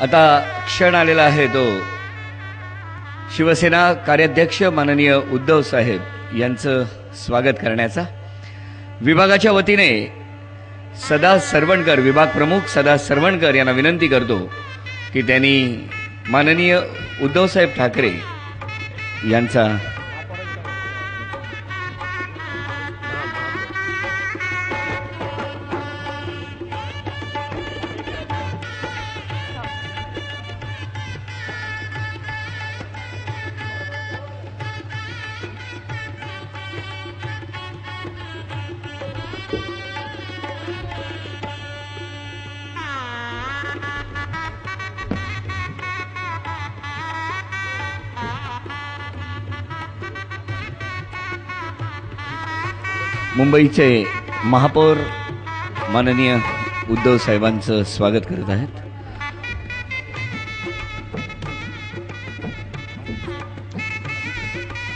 आता क्षण आलेला आहे तो शिवसेना कार्याध्यक्ष माननीय उद्धव साहेब यांचं स्वागत करण्याचा। विभागाच्या वतीने सदा सरवणकर, विभाग प्रमुख सदा सरवणकर यांना विनंती करतो की त्यांनी माननीय उद्धव साहेब ठाकरे यांचा मुंबईचे महापौर माननीय उद्धव साहेबांचं स्वागत करत आहेत।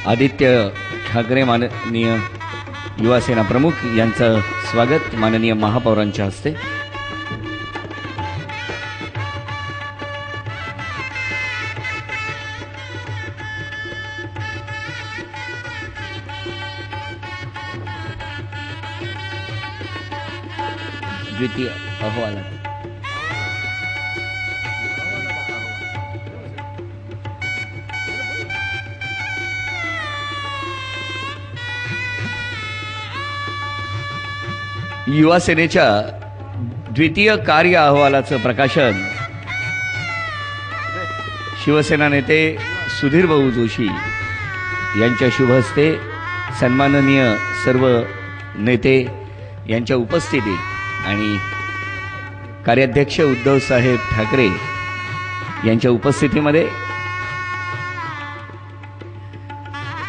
आदित्य ठाकरे माननीय युवा सेना प्रमुख यांचं स्वागत माननीय महापौरांच्या हस्ते। द्वितीय अहवाल युवा सेनेच्या द्वितीय कार्य अहवालाचं प्रकाशन शिवसेना नेते सुधीर भाऊ जोशी यांच्या शुभ हस्ते सन्माननीय सर्व नेते यांच्या उपस्थितीत आणि कार्याध्यक्ष उद्धव साहेब ठाकरे यांच्या उपस्थितीमध्ये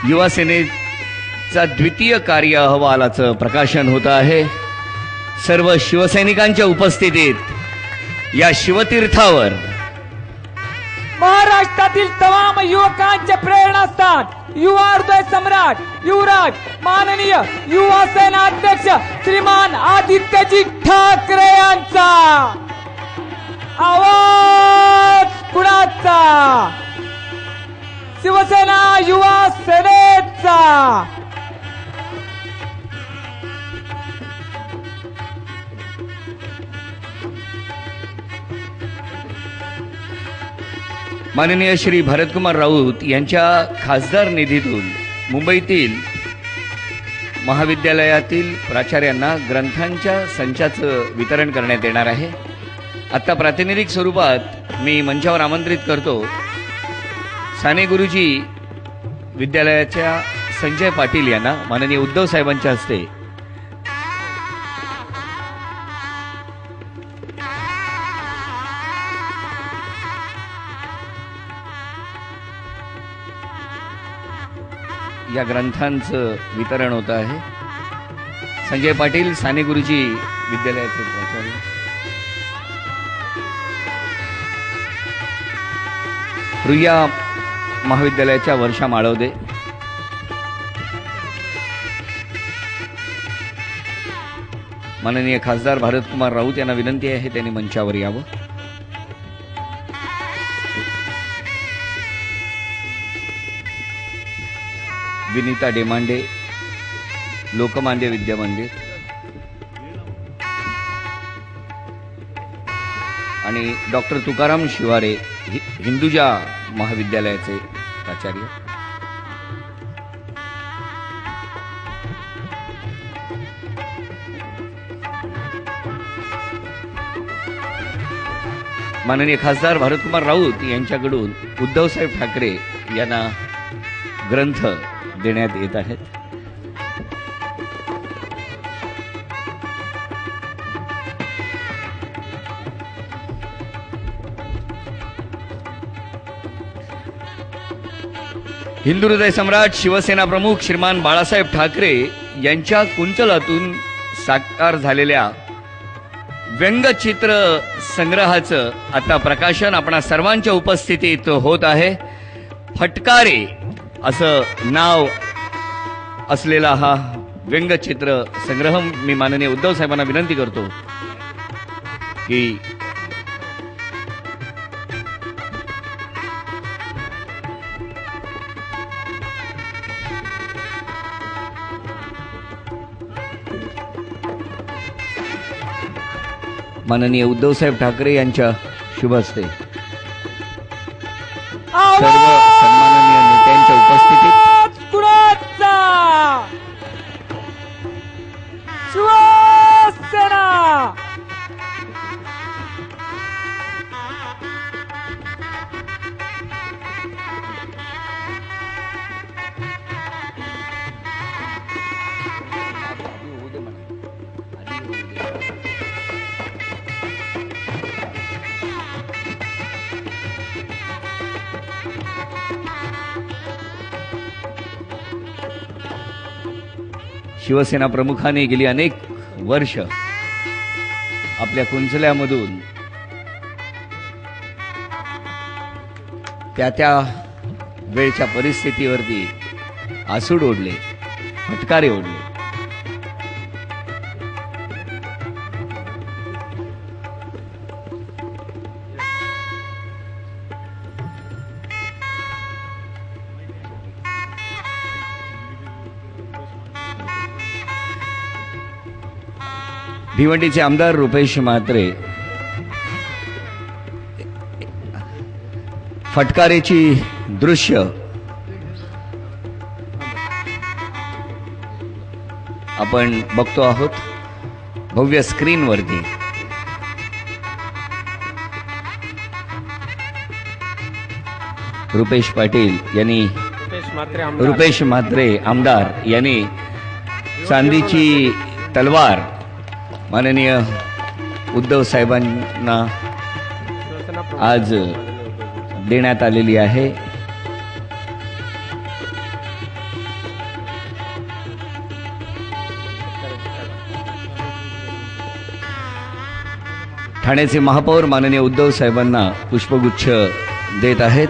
युवा सेनेचा द्वितीय कार्य अहवालाचं प्रकाशन होत आहे। सर्व शिवसैनिकांच्या उपस्थितीत या शिवतीर्थावर महाराष्ट्रातील तमाम युवकांचे प्रेरणास्थान युवा हृदय सम्राट युवराज माननीय युवा सेना अध्यक्ष श्रीमान आदित्यजी ठाकरे यांचा आवाज कुणाचा? शिवसेना युवा सेनेचा। माननीय श्री भरतकुमार राऊत यांच्या खासदार निधीतून मुंबईतील महाविद्यालयातील प्राचार्यांना ग्रंथांच्या संचाचं वितरण करण्यात येणार आहे। आता प्रातिनिधिक स्वरूपात मी मंचावर आमंत्रित करतो साने गुरुजी विद्यालयाच्या संजय पाटील यांना माननीय उद्धव साहेबांच्या हस्ते या ग्रंथांचं वितरण होत आहे। संजय पाटील साने गुरुजी विद्यालयाचे प्राचार्य, रुईया महाविद्यालयाच्या वर्षा माळवदे, माननीय खासदार भरतकुमार राऊत यांना विनंती आहे त्यांनी मंचावर यावं। विनीता डेमांडे लोकमान्य विद्या मंदिर आणि डॉक्टर तुकाराम शिवारे हिंदुजा महाविद्यालयाचे प्राचार्य। माननीय खासदार भरतकुमार राऊत यांच्याकडून उद्धव साहेब ठाकरे यांना ग्रंथ देण्यात येत आहेत। हिंदू हृदय सम्राट शिवसेना प्रमुख श्रीमान बाळासाहेब ठाकरे यांच्या कुंचलातून साकार झालेल्या व्यंगचित्र संग्रहाचं आता प्रकाशन आपणा सर्वांच्या उपस्थितीत होत आहे। फटकारे असं नाव असलेला हा व्यंगचित्र संग्रह मी माननीय उद्धव साहेबांना विनंती करतो की माननीय उद्धवसाहेब ठाकरे यांच्या शुभ हस्ते सर्व आवाज सन्माननीय नेत्यांच्या उपस्थितीत कुणाचा? शिवसेना. शिवसेना प्रमुखाने गेली अनेक वर्ष आपल्या कुंचल्यामधून त्या वेळच्या परिस्थितीवरती आसूड ओढले, फटकारे ओढले. भिवंडीचे आमदार रुपेश म्हात्रे फटकारेची दृश्य आपण बघतो आहोत भव्य स्क्रीनवरती. रुपेश पाटील यांनी रुपेश म्हात्रे आमदार यांनी चांदीची तलवार माननीय उद्धव साहेबांना आज देण्यात आलेली आहे. ठाण्याचे महापौर माननीय उद्धव साहेबांना पुष्पगुच्छ देत आहेत.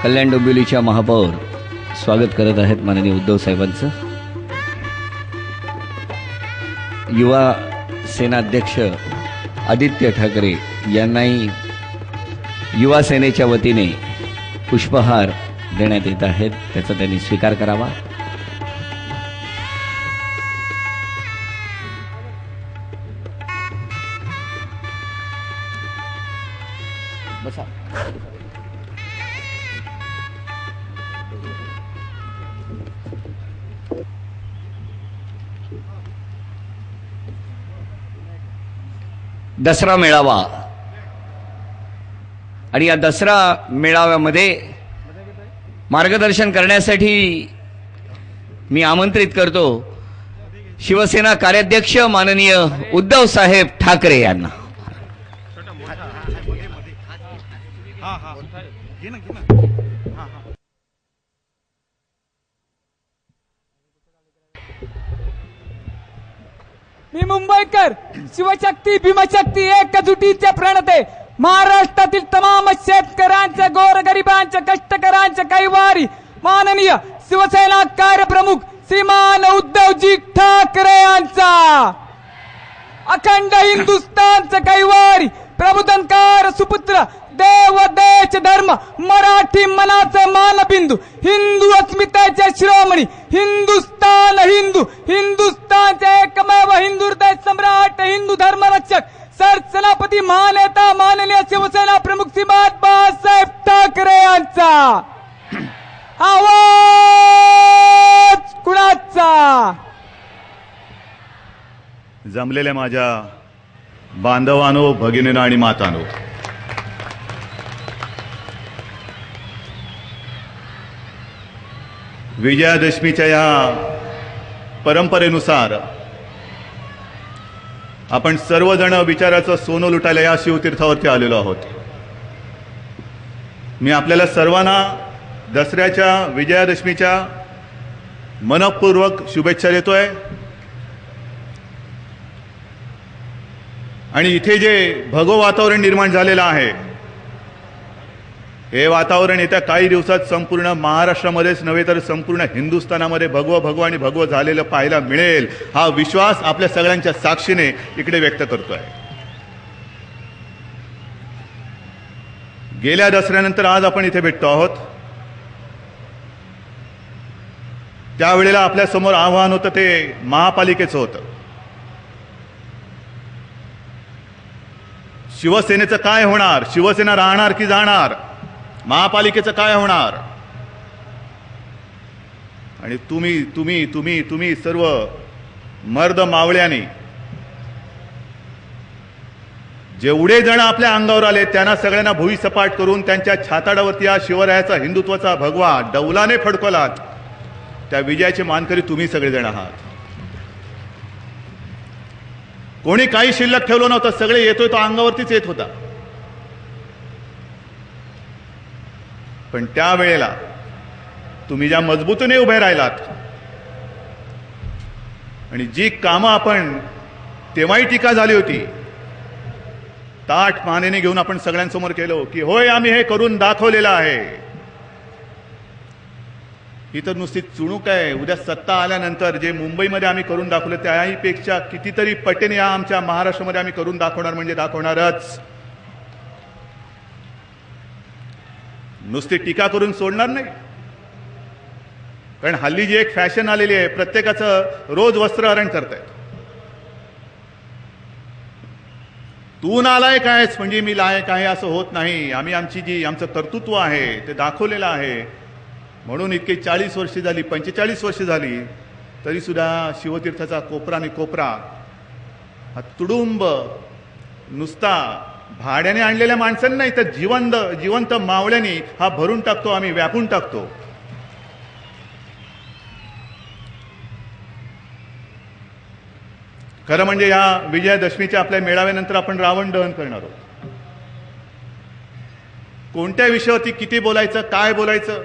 कल्याण डोंबिवलीच्या महापौर स्वागत करत आहेत माननीय उद्धव साहेबांचं. युवा सेनाध्यक्ष आदित्य ठाकरे यांनाही युवा सेनेच्या वतीने पुष्पहार देण्यात येत आहेत, त्याचा त्यांनी स्वीकार करावा. बसा. दसरा मेळावा आणि या दसरा मेळाव्यामध्ये मार्गदर्शन करण्यासाठी मी आमंत्रित करतो शिवसेना कार्याध्यक्ष माननीय उद्धव साहेब ठाकरे यांना. मी मुंबईकर शिवशक्ती भीमशक्ती एकजुटीचे प्रणते महाराष्ट्रातील तमाम शेतकऱ्यांच्या गोरगरिबांच्या कष्टकऱ्यांच्या कैवारी माननीय शिवसेना कार्यप्रमुख श्रीमान उद्धवजी ठाकरे यांचा अखंड हिंदुस्थानचा कैवारी प्रबोधनकार सुपुत्र देव देश धर्म मराठी मनाचे मानबिंदू हिंदू अस्मितेचे शिरोमणी हिंदुस्थान हिंदू हिंदुस्थानचे एकमेव हिंदू हृदय सम्राट हिंदू धर्मरक्षक सरसेनापती महानेता माननीय शिवसेना प्रमुख श्रीमान बाळासाहेब ठाकरे यांचा आवाज कुणाचा? जमलेल्या माझ्या बांधवांनो, भगिनींनो आणि मातांनो, विजयादशमीच्या या परंपरेनुसार आपण सर्वजण विचाराचं सोनं लुटायला या शिवतीर्थावरती आलेलो आहोत. मी आपल्याला सर्वांना दसऱ्याच्या विजयादशमीच्या मनपूर्वक शुभेच्छा देतोय. आणि इथे जे भगवं वातावरण निर्माण झालेलं आहे हे वातावरण येत्या काही दिवसात संपूर्ण महाराष्ट्रामध्येच नव्हे तर संपूर्ण हिंदुस्थानामध्ये भगवं आणि भगवं झालेलं पाहायला मिळेल, हा विश्वास आपल्या सगळ्यांच्या साक्षीने इकडे व्यक्त करतोय. गेल्या दसऱ्यानंतर आज आपण इथे भेटतो आहोत. त्यावेळेला आपल्या समोर आव्हान होतं ते महापालिकेचं होतं. शिवसेनेचं काय होणार, शिवसेना राहणार की जाणार, महापालिकेचं काय होणार. आणि तुम्ही तुम्ही तुम्ही तुम्ही सर्व मर्द मावळ्यांनी जेवढे जण आपल्या अंगावर आले त्यांना सगळ्यांना भुईसपाट करून त्यांच्या छाताडावरती या शिवरायाचा हिंदुत्वाचा भगवा डौलाने फडकवलात. त्या विजयाचे मानकरी तुम्ही सगळेजण आहात. कोणी काही शिल्लक ठेवलं नव्हतं, सगळे येतोय तो अंगावरतीच येत होता. पण त्यावेळेला तुम्ही ज्या मजबूतीने उभे राहिलात आणि जी कामं आपण तेव्हाही टीका झाली होती, ताठ मानेने घेऊन आपण सगळ्यांसमोर केलो की होय आम्ही हे करून दाखवलेलं आहे. ही तर नुसती चुणूक आहे. उद्या सत्ता आल्यानंतर जे मुंबईमध्ये आम्ही करून दाखवलं त्याहीपेक्षा कितीतरी पटीने या आमच्या महाराष्ट्रामध्ये आम्ही करून दाखवणार म्हणजे दाखवणारच. नुसती टीका करून सोडणार नाही. कारण हल्ली जी एक फॅशन आलेली आहे, प्रत्येकाचं रोज वस्त्रहरण करतायत. तू नालायक आहेस म्हणजे मी लायक आहे असं होत नाही. आम्ही आमचं कर्तृत्व आहे ते दाखवलेलं आहे. म्हणून इतके 40 वर्ष झाली, 45 वर्ष झाली तरी सुद्धा शिवतीर्थाचा कोपरा आणि कोपरा हा तुडुंब नुसता भाड्याने आणलेल्या माणसांनी नाही तर जिवंत मावळ्यांनी हा भरून टाकतो, आम्ही व्यापून टाकतो. खरं म्हणजे या विजयादशमीच्या आपल्या मेळाव्यानंतर आपण रावण दहन करणार आहोत. कोणत्या विषयावरती किती बोलायचं, काय बोलायचं,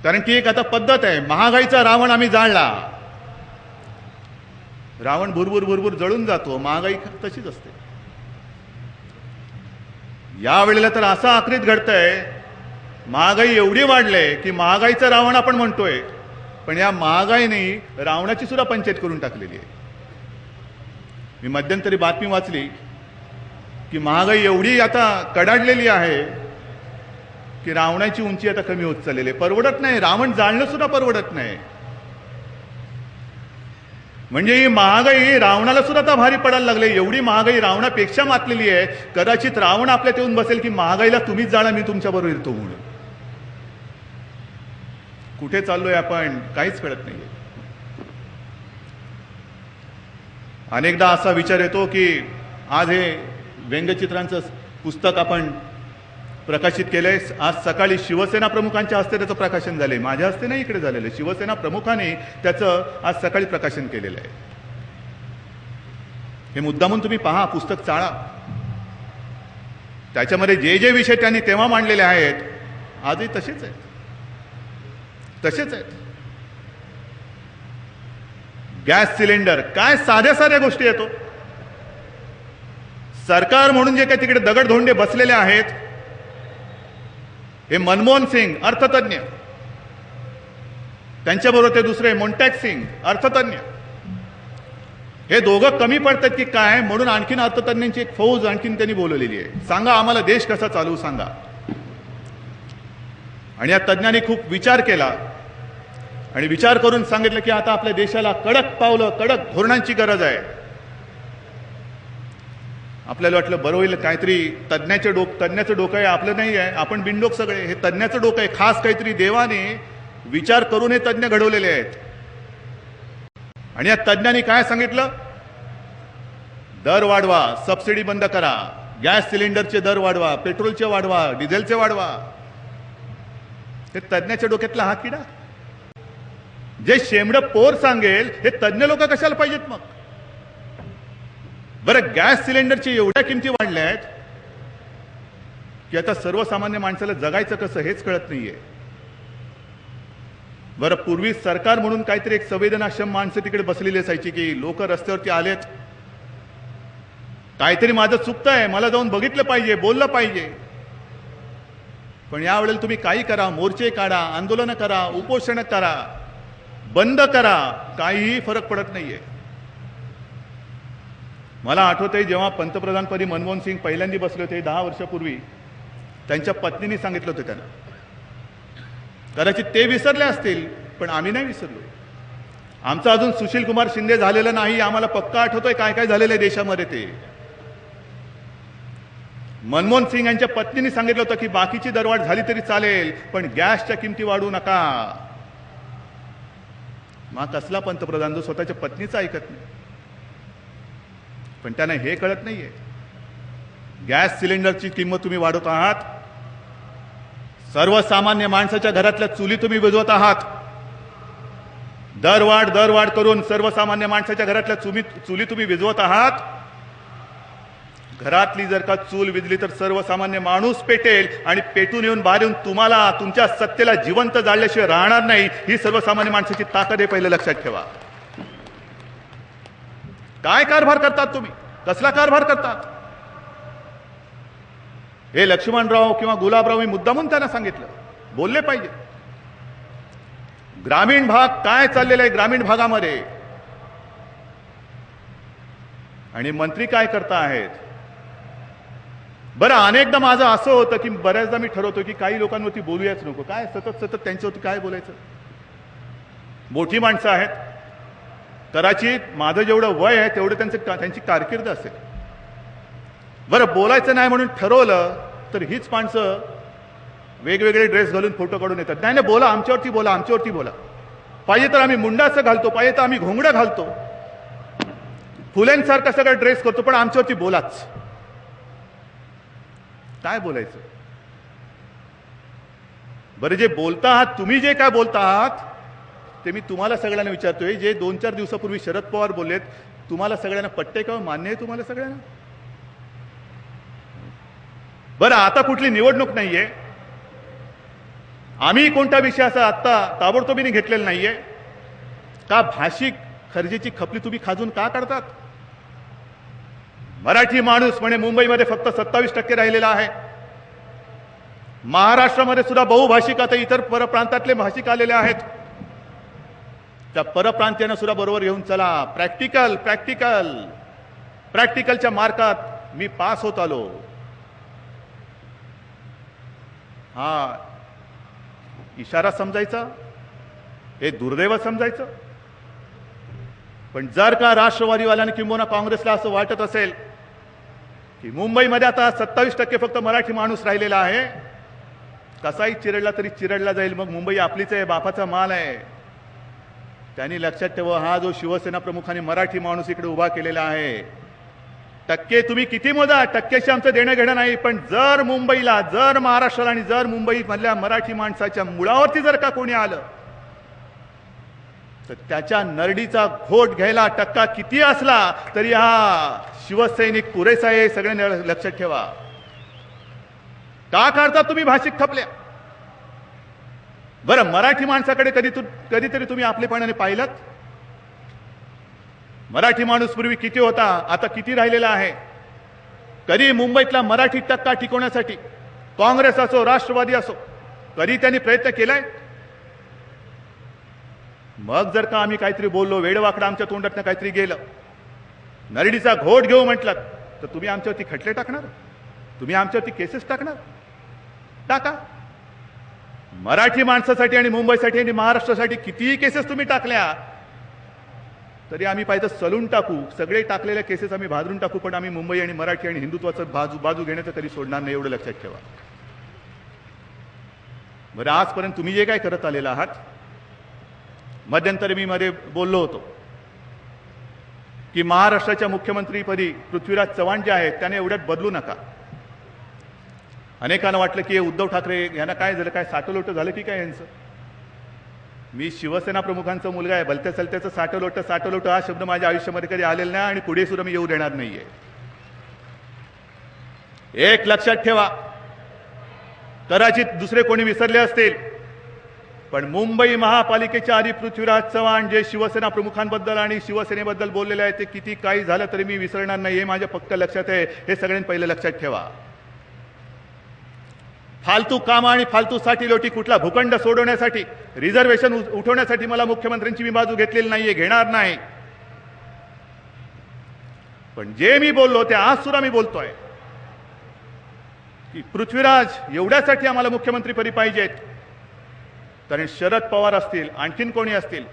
कारण ती एक आता पद्धत आहे. महागाईचा रावण आम्ही जाळला, रावण भुरभुर भुरभुर जळून जातो. महागाई तशीच असते. यावेळेला तर असं आखरीत घडतंय, महागाई एवढी वाढले की महागाईचा रावण आपण म्हणतोय, पण या महागाईने रावणाची सुद्धा पंचायत करून टाकलेली आहे. मी मध्यंतरी बातमी वाचली की महागाई एवढी आता कडाडलेली आहे की रावणाची उंची आता कमी होत चाललेली आहे. परवडत नाही, रावण जाळणं सुद्धा परवडत नाही. म्हणजे ही महागाई रावणाला सुद्धा आता भारी पडायला लागले. एवढी महागाई रावणापेक्षा मातलेली आहे. कदाचित रावण आपल्यात येऊन बसेल की महागाईला तुम्हीच जाळा, मी तुमच्या बरोबर येतो म्हणून. कुठे चाललोय आपण काहीच कळत नाहीये. अनेकदा असा विचार येतो की आज हे व्यंगचित्रांचं पुस्तक आपण प्रकाशित केलंय. आज सकाळी शिवसेना प्रमुखांच्या हस्ते त्याचं प्रकाशन झालंय, माझ्या हस्ते नाही इकडे झालेलं. शिवसेना प्रमुखांनी त्याचं आज सकाळी प्रकाशन केलेलं आहे. हे मुद्दामून तुम्ही पहा, पुस्तक चाळा. त्याच्यामध्ये जे जे विषय त्यांनी तेव्हा मांडलेले आहेत आजही तसेच आहेत. गॅस सिलेंडर काय साध्या साध्या गोष्टी येतो. सरकार म्हणून जे काही तिकडे दगडधोंडे बसलेले आहेत, हे मनमोहन सिंग अर्थतज्ञ, त्यांच्याबरोबर ते दुसरे मोंटॅक सिंग अर्थतज्ञ, हे दोघं कमी पडतात की काय म्हणून आणखीन अर्थतज्ञांची एक फौज आणखीन त्यांनी बोलवलेली आहे. सांगा आम्हाला देश कसा चालू सांगा. आणि या तज्ञांनी खूप विचार केला आणि विचार करून सांगितलं की आता आपल्या देशाला कडक पावलं, कडक धोरणांची गरज आहे. आपल्याला वाटलं बरं होईल काहीतरी तज्ञाचं डोकं आहे, आपलं नाही आहे, आपण बिनडोक सगळे. हे तज्ञाचं डोकं आहे. खास काहीतरी देवाने विचार करून हे तज्ञ घडवलेले आहेत. आणि या तज्ञांनी काय सांगितलं, दर वाढवा, सबसिडी बंद करा, गॅस सिलेंडरचे दर वाढवा, पेट्रोलचे वाढवा, डिझेलचे वाढवा. हे तज्ञाच्या डोक्यातला हा किडा. जे शेमडं पोर सांगेल हे तज्ञ लोक कशाला पाहिजेत मग. बरं, गॅस सिलेंडरची एवढ्या किमती वाढल्या आहेत की आता सर्वसामान्य माणसाला जगायचं कसं हेच कळत नाहीये. बरं, पूर्वी सरकार म्हणून काहीतरी एक संवेदनाक्षम माणसं तिकडे बसलेली असायची की लोक रस्त्यावरती आलेत, काहीतरी माझं चुकतंय, मला जाऊन बघितलं पाहिजे, बोललं पाहिजे. पण यावेळेला तुम्ही काही करा, मोर्चे काढा, आंदोलन करा, उपोषण करा, बंद करा, काहीही फरक पडत नाहीये. मला आठवतंय जेव्हा पंतप्रधानपदी मनमोहन सिंग पहिल्यांदा बसले होते 10 वर्षापूर्वी, त्यांच्या पत्नीने सांगितलं होतं त्यांना. कदाचित ते विसरले असतील, पण आम्ही नाही विसरलो. आमचं अजून सुशील कुमार शिंदे झालेलं नाही, आम्हाला पक्का आठवतोय काय काय झालेलं आहे देशामध्ये. ते मनमोहन सिंग यांच्या पत्नीने सांगितलं होतं की बाकीची दरवाढ झाली तरी चालेल, पण गॅसच्या किमती वाढवू नका. मग कसला पंतप्रधान जो स्वतःच्या पत्नीचं ऐकत नाही. पण त्यांना हे कळत नाहीये, गॅस सिलेंडरची किंमत तुम्ही वाढवत आहात, सर्वसामान्य माणसाच्या घरातल्या चुली तुम्ही विझवत आहात. दरवाढ करून सर्वसामान्य माणसाच्या घरातल्या चुली तुम्ही विझवत आहात. घरातली जर का चूल विझली तर सर्वसामान्य माणूस पेटेल, आणि पेटून येऊन बाहेर येऊन तुम्हाला तुमच्या सत्तेला जिवंत जाळल्याशिवाय राहणार नाही. ही सर्वसामान्य माणसाची ताकद आहे, पहिलं लक्षात ठेवा. काय कारभार करतात तुम्ही, कसला कारभार करतात हे लक्ष्मणराव किंवा गुलाबराव मी मुद्दामून त्यांना सांगितलं, बोलले पाहिजे. ग्रामीण भाग काय चाललेला आहे ग्रामीण भागामध्ये, आणि मंत्री काय करता आहेत. बरं, अनेकदा माझं असं होतं की बऱ्याचदा मी ठरवतो की काही लोकांवरती बोलूयाच नको. काय सतत त्यांच्यावरती काय बोलायचं. मोठी माणसं आहेत, कदाचित माझं जेवढं वय आहे तेवढं त्यांची कारकीर्द असेल. बरं, बोलायचं नाही म्हणून ठरवलं तर हीच माणसं वेगवेगळे ड्रेस घालून फोटो काढून येतात. नाही नाही, बोला, आमच्यावरती बोला, आमच्यावरती बोला. पाहिजे तर आम्ही मुंडाचं घालतो, पाहिजे तर आम्ही घोंगडं घालतो, फुलेंसारखा सगळं ड्रेस करतो, पण आमच्यावरती बोलाच. काय बोलायचं. बरं, जे बोलता आहात तुम्ही, जे काय बोलता आहात ते मी तुम्हाला सगळ्यांना विचारतोय. जे 2-4 दिवसापूर्वी शरद पवार बोललेत, तुम्हाला सगळ्यांना पटते का, मान्य आहे तुम्हाला सगळ्यांना. बरं, आता कुठली निवडणूक नाहीये, आम्ही कोणत्या विषयाचा आत्ता ताबडतोबीने घेतलेला नाहीये. का भाषिक खर्जेची खपली तुम्ही खाजून का काढतात. मराठी माणूस म्हणे मुंबईमध्ये फक्त 27% राहिलेला आहे. महाराष्ट्रामध्ये सुद्धा बहुभाषिक, आता इतर परप्रांतातले भाषिक आलेले आहेत. त्या परप्रांतीयांना सुद्धा बरोबर घेऊन चला. प्रॅक्टिकलच्या मार्कात मी पास होत आलो. हा इशारा समजायचा, हे दुर्दैव समजायचं. पण जर का राष्ट्रवादीवाल्यांनी किंबहुना काँग्रेसला असं वाटत असेल की मुंबईमध्ये आता 27% फक्त मराठी माणूस राहिलेला आहे, कसाही चिरडला तरी चिरडला जाईल, मग मुंबई आपलीच आहे, बापाचा माल आहे, त्यांनी लक्षात ठेवा. हा जो शिवसेना प्रमुखांनी मराठी माणूस इकडे उभा केलेला आहे, टक्के तुम्ही किती मोजा, टक्क्याशी आमचं देणं घेणं नाही. पण जर मुंबईला, जर महाराष्ट्राला आणि जर मुंबईमधल्या मराठी माणसाच्या मुळावरती जर का कोणी आलं तर त्याच्या नरडीचा घोट घ्यायला टक्का किती असला तरी हा शिवसैनिक पुरेसा आहे, सगळ्यांनी लक्षात ठेवा. का करता तुम्ही भाषिक खपल्या. बरं, मराठी माणसाकडे कधीतरी तुम्ही आपलेपणाने पाहिलं. मराठी माणूस पूर्वी किती होता, आता किती राहिलेला आहे. कधी मुंबईतला मराठी टक्का टिकवण्यासाठी काँग्रेस असो, राष्ट्रवादी असो, कधी त्यांनी प्रयत्न केलाय. मग जर का आम्ही काहीतरी बोललो, वेडवाकडं आमच्या तोंडातनं काहीतरी गेलं, नरडीचा घोट घेऊ म्हटलं, तर तुम्ही आमच्यावरती खटले टाकणार, तुम्ही आमच्यावरती केसेस टाकणार. टाका. मराठी माणसासाठी आणि मुंबईसाठी आणि महाराष्ट्रासाठी कितीही केसेस तुम्ही टाकल्या तरी आम्ही पाहिजे सलून टाकू, सगळे टाकलेल्या केसेस आम्ही भादरून टाकू, पण आम्ही मुंबई आणि मराठी आणि हिंदुत्वाचं बाजू घेण्याचं कधी सोडणार नाही, एवढं लक्षात ठेवा. बरं, आजपर्यंत तुम्ही जे काय करत आलेला आहात, मध्यंतरी मी मध्ये बोललो होतो की महाराष्ट्राच्या मुख्यमंत्रीपदी पृथ्वीराज चव्हाण जे आहेत त्याने एवढ्यात बदलू नका. अनेकांना वाटलं की उद्धव ठाकरे यांना काय झालं, काय साटलोट झालं की काय यांचं. मी शिवसेना प्रमुखांचा मुलगा आहे, भलत्या चलत्याचं साटलोट हा शब्द माझ्या आयुष्यामध्ये कधी आलेला नाही आणि पुढे सुद्धा मी येऊ देणार नाहीये. एक लक्षात ठेवा, कदाचित दुसरे कोणी विसरले असतील, पण मुंबई महापालिकेच्या आधी पृथ्वीराज चव्हाण जे शिवसेना प्रमुखांबद्दल आणि शिवसेनेबद्दल बोललेले आहे ते किती काही झालं तरी मी विसरणार नाही, हे माझ्या पक्क लक्षात आहे. हे सगळ्यांनी पहिलं लक्षात ठेवा. फालतू कामं आणि फालतू साठीलोटी कुठला भूखंड सोडवण्यासाठी रिझर्वेशन उठवण्यासाठी मला मुख्यमंत्र्यांची मी बाजू घेतलेली नाहीये, घेणार नाही. पण जे मी बोललो ते आज सुद्धा मी बोलतोय की पृथ्वीराज एवढ्यासाठी आम्हाला मुख्यमंत्रीपदी पाहिजेत, कारण शरद पवार असतील आणखीन कोणी असतील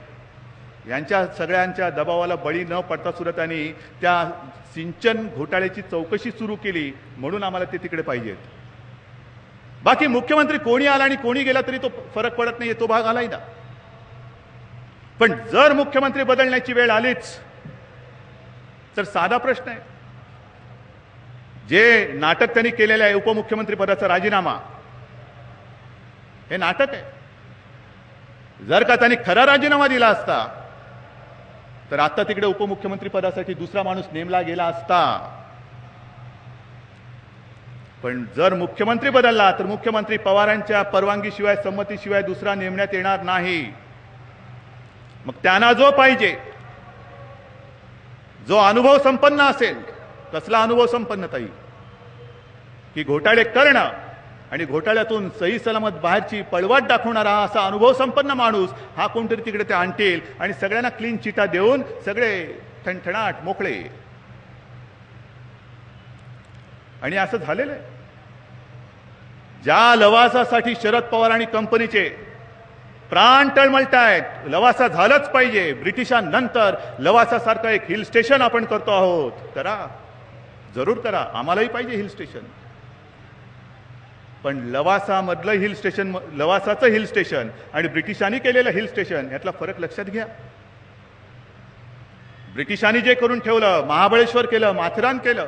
यांच्या सगळ्यांच्या दबावाला बळी न पडता सुद्धा त्यांनी त्या सिंचन घोटाळ्याची चौकशी सुरू केली, म्हणून आम्हाला ते तिकडे पाहिजेत. बाकी मुख्यमंत्री कोणी आला आणि कोणी गेला तरी तो फरक पडत नाहीये, तो भाग आलाय ना. पण जर मुख्यमंत्री बदलण्याची वेळ आलीच तर साधा प्रश्न आहे, जे नाटक त्यांनी केलेलं आहे उपमुख्यमंत्री पदाचा राजीनामा, हे नाटक आहे. जर का त्यांनी खरा राजीनामा दिला असता तर आता तिकडे उपमुख्यमंत्री पदासाठी दुसरा माणूस नेमला गेला असता. पण जर मुख्यमंत्री बदलला तर मुख्यमंत्री पवारांच्या परवानगीशिवाय संमतीशिवाय दुसरा नेमण्यात येणार नाही. मग त्यांना जो पाहिजे, जो अनुभव संपन्न असेल, कसला अनुभव संपन्न ताई, की घोटाळे करणं आणि घोटाळ्यातून सही सलामत बाहेरची पळवाट दाखवणारा असा अनुभव संपन्न माणूस हा कोणतरी तिकडे ते आणतील आणि सगळ्यांना क्लीन चिटा देऊन सगळे ठणठणाट मोकळे. आणि असं झालेलं आहे. ज्या लवासासाठी शरद पवार आणि कंपनीचे प्राण तळमळतायत, लवासा झालंच पाहिजे, ब्रिटिशांनंतर लवासासारखं एक हिल स्टेशन आपण करतो आहोत, करा, जरूर करा, आम्हालाही पाहिजे हिल स्टेशन. पण लवासामधलं हिल स्टेशन, लवासाचं हिल स्टेशन आणि ब्रिटिशांनी केलेलं हिल स्टेशन यातला फरक लक्षात घ्या. ब्रिटिशांनी जे करून ठेवलं, महाबळेश्वर केलं, माथेरान केलं,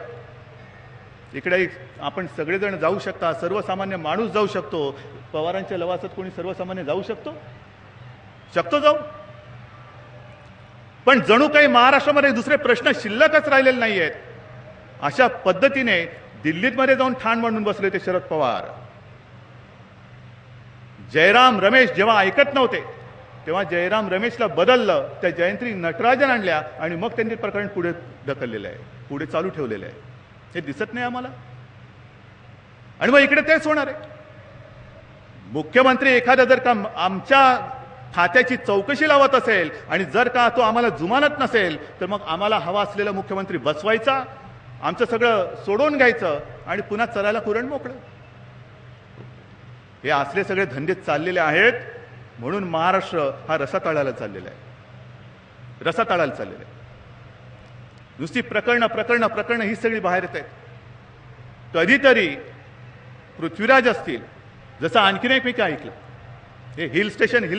इकडे आपण सगळेजण जाऊ शकता, सर्वसामान्य माणूस जाऊ शकतो. पवारांच्या लवासात कोणी सर्वसामान्य जाऊ शकतो? जाऊ. पण जणू काही महाराष्ट्रामध्ये दुसरे प्रश्न शिल्लकच राहिलेले नाही आहेत. अशा पद्धतीने दिल्लीमध्ये जाऊन ठाण मांडून बसले ते शरद पवार. जयराम रमेश जेव्हा ऐकत नव्हते तेव्हा जयराम रमेशला बदललं, त्या जयंती नटराजन आणल्या आणि मग त्यांनी प्रकरण पुढे ढकललेलं आहे, पुढे चालू ठेवलेलं आहे. हे दिसत नाही आम्हाला. आणि मग इकडे तेच होणार आहे. मुख्यमंत्री एखादा जर का आमच्या खात्याची चौकशी लावत असेल आणि जर का तो आम्हाला जुमानत नसेल तर मग आम्हाला हवा असलेला मुख्यमंत्री बसवायचा, आमचं सगळं सोडून घ्यायचं आणि पुन्हा चलायला कुरण मोकळं. हे असले सगळे धंदे चाललेले आहेत. म्हणून महाराष्ट्र हा रसातळाला चाललेला आहे, रसातळाला चाललेला आहे. नुसती प्रकरण ही सगळी बाहेर येत आहेत. कधीतरी पृथ्वीराज असतील, जसं आणखीन एक मी काय ऐकलं, हे हिल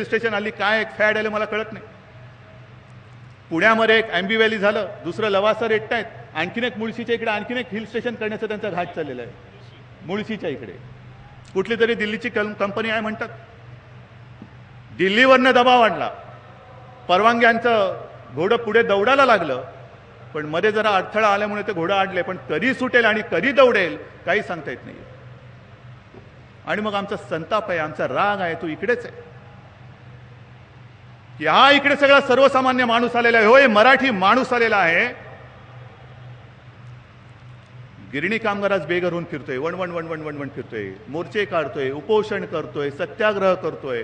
स्टेशन आली काय एक फॅड आलं मला कळत नाही. पुण्यामध्ये एक अँबी व्हॅली झालं, दुसरं लवासा रेटतायत, आणखीन एक मुळशीच्या इकडे आणखीन एक हिल स्टेशन करण्याचा त्यांचा घाट चाललेला आहे. मुळशीच्या इकडे कुठली तरी दिल्लीची कंपनी आहे म्हणतात. दिल्लीवरनं दबाव आणला, परवानग्यांचं घोडं पुढे दौडायला लागलं, पण मध्ये जरा अडथळा आल्यामुळे ते घोडं अडले. पण कधी सुटेल आणि कधी दौडेल काही सांगता येत नाही. आणि मग आमचा संताप आहे, आमचा राग आहे तो इकडेच आहे की हा इकडे सगळा सर्वसामान्य माणूस आलेला आहे, होय मराठी माणूस आलेला आहे. गिरणी कामगार आज बेघर होऊन फिरतोय, वणवण फिरतोय, मोर्चे काढतोय, उपोषण करतोय, सत्याग्रह करतोय,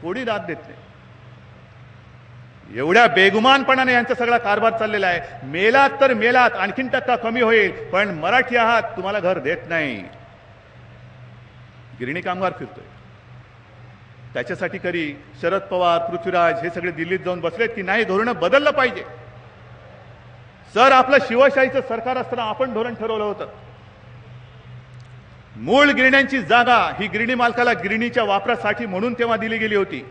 कोणी दाद देत नाही. एवढ्या बेगुमानपणाने यांचा सगळा कारभार चाललेला आहे. मेलात तर मेलात, आणखीन टक्का कमी होईल, पण मराठी आहात तुम्हाला घर देत नाही. गिरणी कामगार फिरतोय. त्याच्यासाठी कधी शरद पवार, पृथ्वीराज हे सगळे दिल्लीत जाऊन बसलेत की नाही धोरण बदललं पाहिजे. सर, आपलं शिवशाहीचं सरकार असताना आपण धोरण ठरवलं होतं. मूळ गिरण्यांची जागा ही गिरणी मालकाला गिरणीच्या वापरासाठी म्हणून तेव्हा दिली गेली होती.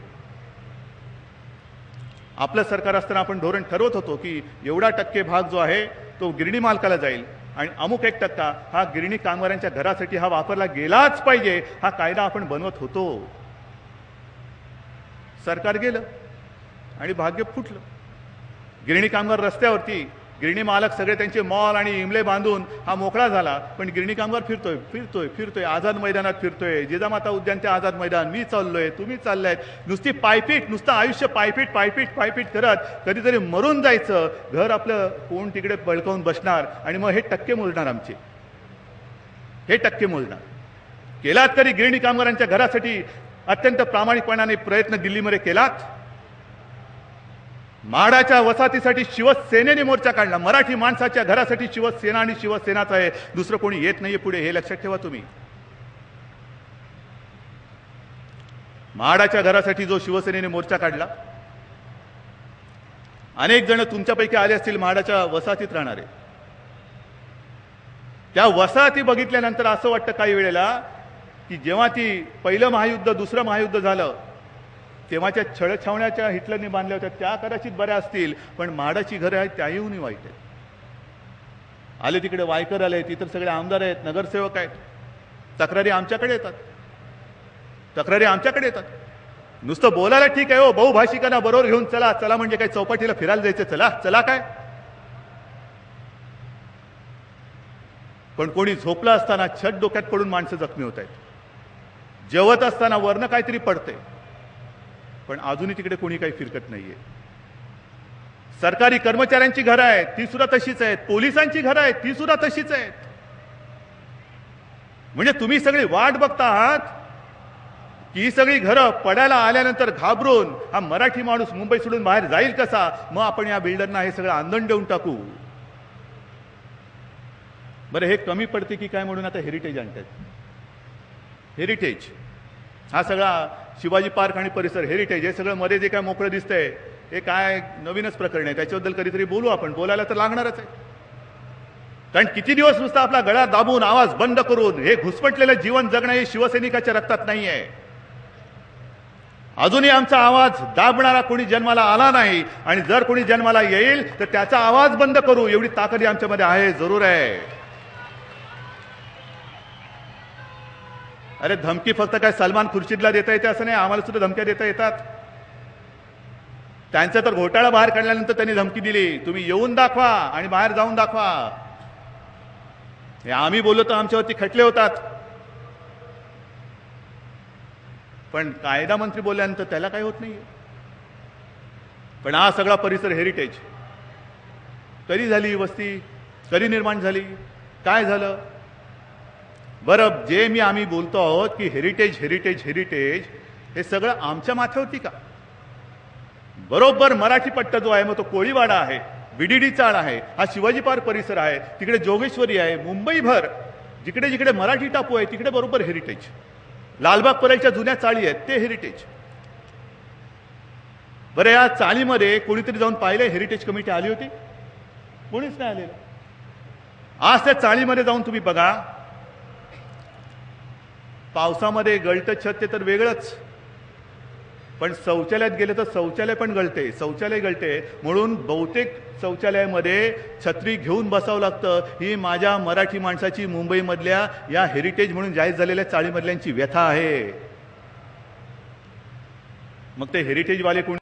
आपलं सरकार असताना आपण धोरण ठरवत होतो की एवढा टक्के भाग जो आहे तो गिरणी मालकाला जाईल आणि अमुक 1% हा गिरणी कामगारांच्या घरासाठी हा वापरला गेलाच पाहिजे, हा कायदा आपण बनवत होतो. सरकार गेलं आणि भाग्य फुटलं. गिरणी कामगार रस्त्यावरती, गिरणी मालक सगळे त्यांचे मॉल आणि इमले बांधून हा मोकळा झाला. पण गिरणी कामगार फिरतोय आझाद मैदानात फिरतोय, जिजामाता उद्यान ते आझाद मैदान, मी चाललोय, तुम्ही चाललाय, नुसती पायपीट, नुसतं आयुष्य पायपीट करत कधीतरी मरून जायचं. घर आपलं कोण तिकडे बळकावून बसणार आणि मग हे टक्के मोजणार, आमचे हे टक्के मोजणार केलात तरी गिरणी कामगारांच्या घरासाठी अत्यंत प्रामाणिकपणाने प्रयत्न दिल्लीमध्ये केलात. म्हाडाच्या वसाहतीसाठी शिवसेनेने मोर्चा काढला. मराठी माणसाच्या घरासाठी शिवसेना आणि शिवसेनाच आहे, दुसरं कोणी येत नाहीये पुढे, हे लक्षात ठेवा तुम्ही. म्हाडाच्या घरासाठी जो शिवसेनेने मोर्चा काढला, अनेक जण तुमच्यापैकी आले असतील म्हाडाच्या वसाहतीत राहणारे. त्या वसाहती बघितल्यानंतर असं वाटतं काही वेळेला की जेव्हा ती पहिलं महायुद्ध दुसरं महायुद्ध झालं तेव्हाच्या छळछावण्याच्या हिटलरने बांधल्या होत्या त्या कदाचित बऱ्या असतील, पण म्हाडाची घरं आहेत त्याहीहून वाईट आहेत. आले तिकडे वायकर आले, इतर सगळे आमदार आहेत, नगरसेवक आहेत, तक्रारी आमच्याकडे येतात. नुसतं बोलायला ठीक आहे हो, बहुभाषिकांना बरोबर घेऊन चला चला म्हणजे काय चौपाटीला फिरायला जायचं, चला चला काय. पण कोणी झोपला असताना छत डोक्यात पडून माणसं जखमी होत आहेत. जेवत असताना वरनं काहीतरी पडते, पण अजूनही तिकडे कोणी काही फिरकत नाहीये. सरकारी कर्मचाऱ्यांची घरं आहेत ती सुद्धा तशीच आहेत, पोलिसांची घरं आहेत ती सुद्धा तशीच आहेत. म्हणजे तुम्ही सगळी वाट बघता आहात की ही सगळी घरं पडायला आल्यानंतर घाबरून हा मराठी माणूस मुंबई सोडून बाहेर जाईल कसा, मग आपण या बिल्डरना हे सगळं आंदोलन देऊन टाकू. बरं, हे कमी पडते की काय म्हणून आता हेरिटेज आणतात. हेरिटेज हा सगळा शिवाजी पार्क आणि परिसर, हेरिटेज हे सगळं मध्ये जे काय मोकळं दिसतंय हे काय नवीनच प्रकरण आहे. त्याच्याबद्दल कधीतरी बोलू आपण, बोलायला तर लागणारच आहे. कारण किती दिवस नुसता आपला गळा दाबून आवाज बंद करून हे घुसमटलेलं जीवन जगणं हे शिवसैनिकाच्या रक्तात नाहीये. अजूनही आमचा आवाज दाबणारा कोणी जन्माला आला नाही, आणि जर कोणी जन्माला येईल तर त्याचा आवाज बंद करू एवढी ताकद आमच्यामध्ये आहे, जरूर आहे. अरे धमकी फक्त काय सलमान खुर्शीदला देता येते असं नाही, आम्हाला सुद्धा धमक्या देता येतात. त्यांचा तर घोटाळा बाहेर काढल्यानंतर त्यांनी धमकी दिली, तुम्ही येऊन दाखवा आणि बाहेर जाऊन दाखवा. हे आम्ही बोललो तर आमच्यावरती खटले होतात, पण कायदा मंत्री बोलल्यानंतर त्याला काही होत नाही. पण हा सगळा परिसर हेरिटेज. कधी झाली ही वस्ती, कधी निर्माण झाली, काय झालं? बरं, जे आम्ही बोलतो आहोत की हेरिटेज हेरिटेज हेरिटेज हे सगळं आमच्या माथ्यावरती का? बरोबर मराठी पट्टा जो आहे मग तो कोळीवाडा आहे, बीडीडी चाळ आहे, हा शिवाजी पार्क परिसर आहे, तिकडे जोगेश्वरी आहे, मुंबईभर जिकडे जिकडे मराठी टापू आहे तिकडे बरोबर हेरिटेज. लालबाग परळच्या जुन्या चाळी आहेत ते हेरिटेज. बरं, या चाळीमध्ये कोणीतरी जाऊन पाहिलं? हेरिटेज कमिटी आली होती? कोणीच नाही आलेलं. आज त्या चाळीमध्ये जाऊन तुम्ही बघा, पावसामध्ये गळतं छत ते तर वेगळंच, पण शौचालयात गेले तर शौचालय पण गळते, शौचालय गळते. म्हणून बहुतेक शौचालयामध्ये छत्री घेऊन बसावं लागतं. ही माझ्या मराठी माणसाची मुंबईमधल्या या हेरिटेज म्हणून जाहीर झालेल्या चाळीमधल्यांची व्यथा आहे. मग ते हेरिटेजवाले कोणी